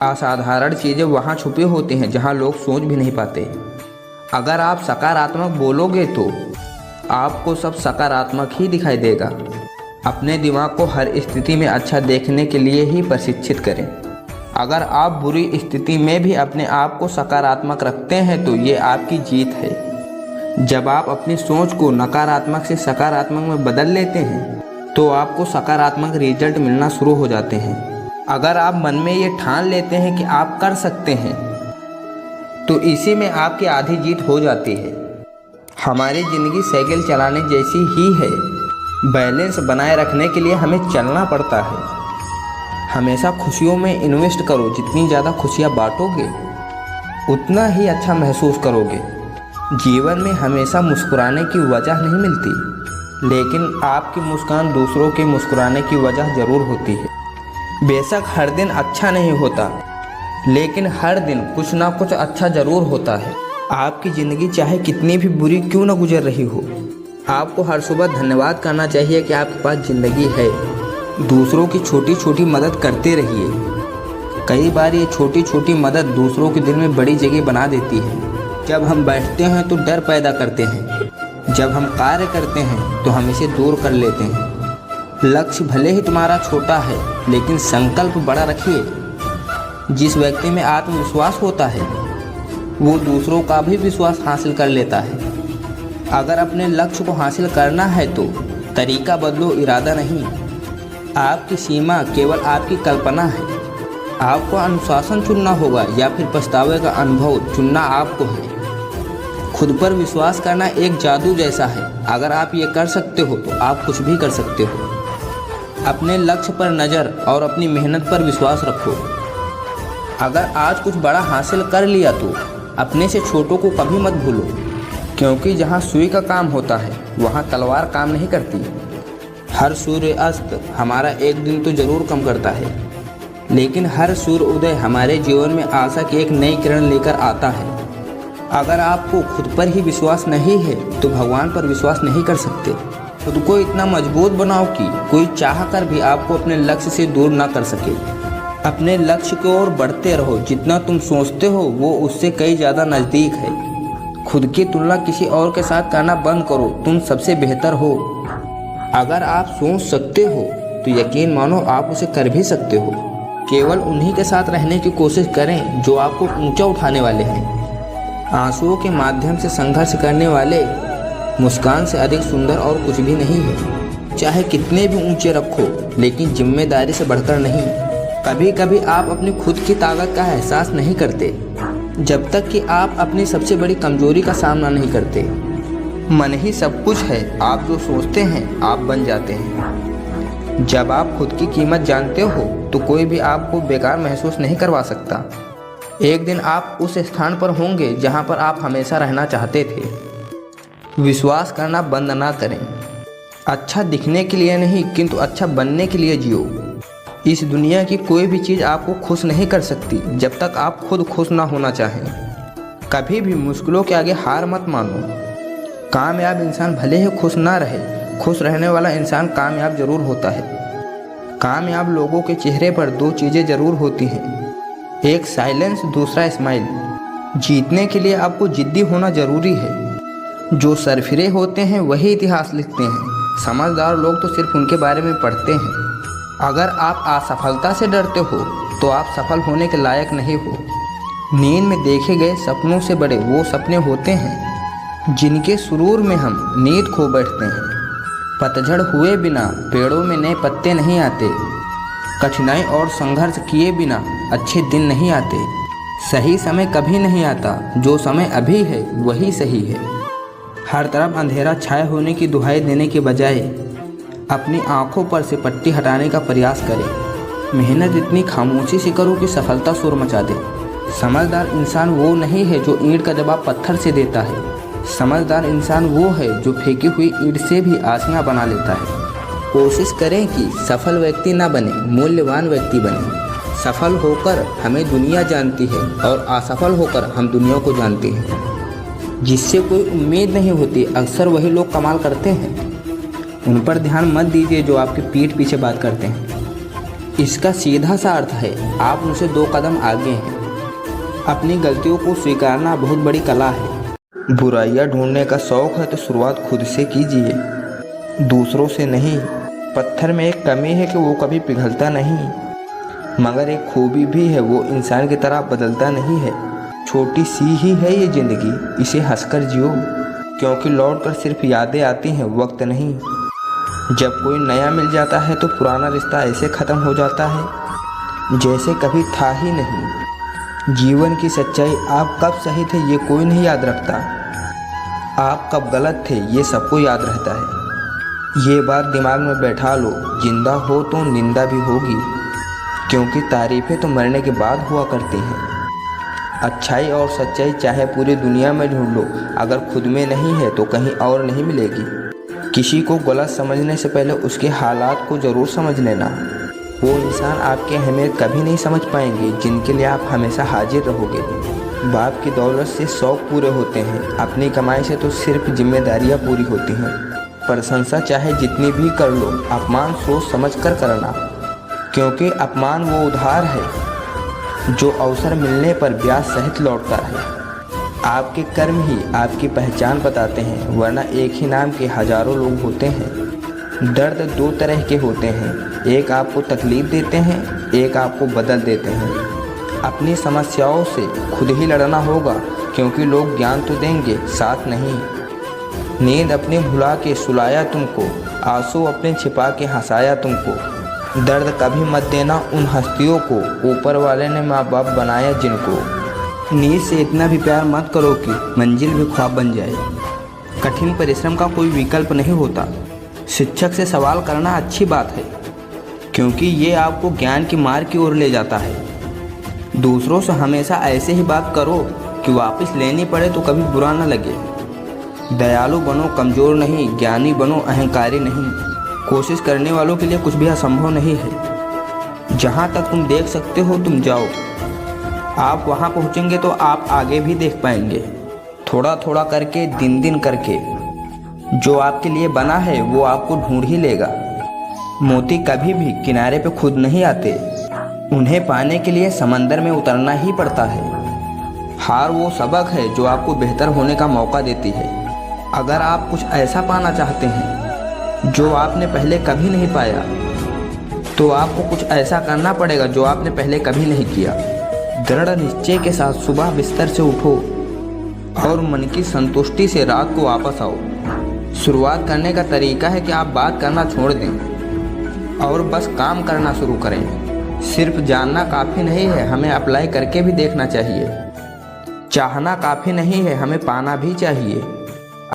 असाधारण चीज़ें वहाँ छुपी होती हैं जहाँ लोग सोच भी नहीं पाते। अगर आप सकारात्मक बोलोगे तो आपको सब सकारात्मक ही दिखाई देगा। अपने दिमाग को हर स्थिति में अच्छा देखने के लिए ही प्रशिक्षित करें। अगर आप बुरी स्थिति में भी अपने आप को सकारात्मक रखते हैं तो ये आपकी जीत है। जब आप अपनी सोच को नकारात्मक से सकारात्मक में बदल लेते हैं तो आपको सकारात्मक रिजल्ट मिलना शुरू हो जाते हैं। अगर आप मन में ये ठान लेते हैं कि आप कर सकते हैं तो इसी में आपकी आधी जीत हो जाती है। हमारी ज़िंदगी साइकिल चलाने जैसी ही है। बैलेंस बनाए रखने के लिए हमें चलना पड़ता है। हमेशा खुशियों में इन्वेस्ट करो। जितनी ज़्यादा खुशियाँ बांटोगे उतना ही अच्छा महसूस करोगे। जीवन में हमेशा मुस्कुराने की वजह नहीं मिलती, लेकिन आपकी मुस्कान दूसरों के मुस्कुराने की वजह ज़रूर होती है। बेशक हर दिन अच्छा नहीं होता, लेकिन हर दिन कुछ ना कुछ अच्छा ज़रूर होता है। आपकी ज़िंदगी चाहे कितनी भी बुरी क्यों ना गुजर रही हो, आपको हर सुबह धन्यवाद करना चाहिए कि आपके पास ज़िंदगी है। दूसरों की छोटी छोटी मदद करते रहिए। कई बार ये छोटी छोटी मदद दूसरों के दिल में बड़ी जगह बना देती है। जब हम बैठते हैं तो डर पैदा करते हैं, जब हम कार्य करते हैं तो हम इसे दूर कर लेते हैं। लक्ष्य भले ही तुम्हारा छोटा है, लेकिन संकल्प बड़ा रखिए। जिस व्यक्ति में आत्मविश्वास होता है वो दूसरों का भी विश्वास हासिल कर लेता है। अगर अपने लक्ष्य को हासिल करना है तो तरीका बदलो, इरादा नहीं। आपकी सीमा केवल आपकी कल्पना है। आपको अनुशासन चुनना होगा या फिर पछतावे का अनुभव चुनना आपको है। खुद पर विश्वास करना एक जादू जैसा है। अगर आप ये कर सकते हो तो आप कुछ भी कर सकते हो। अपने लक्ष्य पर नज़र और अपनी मेहनत पर विश्वास रखो। अगर आज कुछ बड़ा हासिल कर लिया तो अपने से छोटों को कभी मत भूलो, क्योंकि जहाँ सुई का काम होता है वहाँ तलवार काम नहीं करती। हर सूर्य अस्त हमारा एक दिन तो ज़रूर कम करता है, लेकिन हर सूर्य उदय हमारे जीवन में आशा की एक नई किरण लेकर आता है। अगर आपको खुद पर ही विश्वास नहीं है तो भगवान पर विश्वास नहीं कर सकते। खुद को इतना मजबूत बनाओ कि कोई चाह कर भी आपको अपने लक्ष्य से दूर ना कर सके। अपने लक्ष्य की ओर बढ़ते रहो। जितना तुम सोचते हो वो उससे कई ज़्यादा नज़दीक है। खुद की तुलना किसी और के साथ करना बंद करो। तुम सबसे बेहतर हो। अगर आप सोच सकते हो तो यकीन मानो आप उसे कर भी सकते हो। केवल उन्हीं के साथ रहने की कोशिश करें जो आपको ऊंचा उठाने वाले हैं। आंसुओं के माध्यम से संघर्ष करने वाले मुस्कान से अधिक सुंदर और कुछ भी नहीं है। चाहे कितने भी ऊंचे रखो, लेकिन जिम्मेदारी से बढ़कर नहीं। कभी कभी आप अपनी खुद की ताकत का एहसास नहीं करते जब तक कि आप अपनी सबसे बड़ी कमजोरी का सामना नहीं करते। मन ही सब कुछ है। आप जो सोचते हैं आप बन जाते हैं। जब आप खुद की कीमत जानते हो तो कोई भी आपको बेकार महसूस नहीं करवा सकता। एक दिन आप उस स्थान पर होंगे जहां पर आप हमेशा रहना चाहते थे। विश्वास करना बंद ना करें। अच्छा दिखने के लिए नहीं, किंतु अच्छा बनने के लिए जियो। इस दुनिया की कोई भी चीज़ आपको खुश नहीं कर सकती जब तक आप खुद खुश ना होना चाहें। कभी भी मुश्किलों के आगे हार मत मानो। कामयाब इंसान भले ही खुश ना रहे, खुश रहने वाला इंसान कामयाब जरूर होता है। कामयाब लोगों के चेहरे पर दो चीज़ें ज़रूर होती हैं, एक साइलेंस, दूसरा स्माइल। जीतने के लिए आपको जिद्दी होना ज़रूरी है। जो सरफिरे होते हैं वही इतिहास लिखते हैं। समझदार लोग तो सिर्फ उनके बारे में पढ़ते हैं। अगर आप असफलता से डरते हो तो आप सफल होने के लायक नहीं हो। नींद में देखे गए सपनों से बड़े वो सपने होते हैं जिनके सुरूर में हम नींद खो बैठते हैं। पतझड़ हुए बिना पेड़ों में नए पत्ते नहीं आते। कठिनाई और संघर्ष किए बिना अच्छे दिन नहीं आते। सही समय कभी नहीं आता। जो समय अभी है वही सही है। हर तरफ अंधेरा छाए होने की दुहाई देने के बजाय अपनी आंखों पर से पट्टी हटाने का प्रयास करें। मेहनत इतनी खामोशी से करो कि सफलता शोर मचा दे। समझदार इंसान वो नहीं है जो ईंट का जवाब पत्थर से देता है। समझदार इंसान वो है जो फेंकी हुई ईंट से भी आसियाँ बना लेता है। कोशिश करें कि सफल व्यक्ति ना बने, मूल्यवान व्यक्ति बने। सफल होकर हमें दुनिया जानती है और असफल होकर हम दुनिया को जानते हैं। जिससे कोई उम्मीद नहीं होती अक्सर वही लोग कमाल करते हैं। उन पर ध्यान मत दीजिए जो आपके पीठ पीछे बात करते हैं। इसका सीधा सा अर्थ है आप उनसे 2 कदम आगे हैं। अपनी गलतियों को स्वीकारना बहुत बड़ी कला है। बुराइयां ढूंढने का शौक है तो शुरुआत खुद से कीजिए, दूसरों से नहीं। पत्थर में एक कमी है कि वो कभी पिघलता नहीं, मगर एक खूबी भी है, वो इंसान की तरह बदलता नहीं है। छोटी सी ही है ये ज़िंदगी, इसे हंसकर जियो, क्योंकि लौट कर सिर्फ यादें आती हैं, वक्त नहीं। जब कोई नया मिल जाता है तो पुराना रिश्ता ऐसे ख़त्म हो जाता है जैसे कभी था ही नहीं। जीवन की सच्चाई आप कब सही थे ये कोई नहीं याद रखता, आप कब गलत थे ये सबको याद रहता है। ये बात दिमाग में बैठा लो, जिंदा हो तो निंदा भी होगी, क्योंकि तारीफ़ें तो मरने के बाद हुआ करती हैं। अच्छाई और सच्चाई चाहे पूरी दुनिया में ढूंढ लो, अगर खुद में नहीं है तो कहीं और नहीं मिलेगी। किसी को गलत समझने से पहले उसके हालात को ज़रूर समझ लेना। वो इंसान आपकी अहमियत कभी नहीं समझ पाएंगे जिनके लिए आप हमेशा हाजिर रहोगे। बाप की दौलत से शौक़ पूरे होते हैं, अपनी कमाई से तो सिर्फ जिम्मेदारियाँ पूरी होती हैं। प्रशंसा चाहे जितनी भी कर लो, अपमान सोच समझ कर करना, क्योंकि अपमान वो उधार है जो अवसर मिलने पर ब्याज सहित लौटता है। आपके कर्म ही आपकी पहचान बताते हैं, वरना एक ही नाम के हजारों लोग होते हैं। दर्द 2 तरह के होते हैं, एक आपको तकलीफ़ देते हैं, एक आपको बदल देते हैं। अपनी समस्याओं से खुद ही लड़ना होगा, क्योंकि लोग ज्ञान तो देंगे, साथ नहीं। नींद अपनी भुला के सुलाया तुमको, आंसू अपने छिपा के हंसाया तुमको। दर्द कभी मत देना उन हस्तियों को, ऊपर वाले ने माँ बाप बनाया जिनको। नींद से इतना भी प्यार मत करो कि मंजिल भी ख्वाब बन जाए। कठिन परिश्रम का कोई विकल्प नहीं होता। शिक्षक से सवाल करना अच्छी बात है, क्योंकि ये आपको ज्ञान की मार्ग की ओर ले जाता है। दूसरों से हमेशा ऐसे ही बात करो कि वापस लेनी पड़े तो कभी बुरा न लगे। दयालु बनो, कमज़ोर नहीं। ज्ञानी बनो, अहंकारी नहीं। कोशिश करने वालों के लिए कुछ भी असंभव नहीं है। जहाँ तक तुम देख सकते हो तुम जाओ, आप वहाँ पहुँचेंगे तो आप आगे भी देख पाएंगे। थोड़ा थोड़ा करके, दिन दिन करके, जो आपके लिए बना है वो आपको ढूंढ ही लेगा। मोती कभी भी किनारे पे खुद नहीं आते, उन्हें पाने के लिए समंदर में उतरना ही पड़ता है। हार वो सबक है जो आपको बेहतर होने का मौका देती है। अगर आप कुछ ऐसा पाना चाहते हैं जो आपने पहले कभी नहीं पाया, तो आपको कुछ ऐसा करना पड़ेगा जो आपने पहले कभी नहीं किया। दृढ़ निश्चय के साथ सुबह बिस्तर से उठो और मन की संतुष्टि से रात को वापस आओ। शुरुआत करने का तरीका है कि आप बात करना छोड़ दें और बस काम करना शुरू करें। सिर्फ जानना काफ़ी नहीं है, हमें अप्लाई करके भी देखना चाहिए। चाहना काफ़ी नहीं है, हमें पाना भी चाहिए।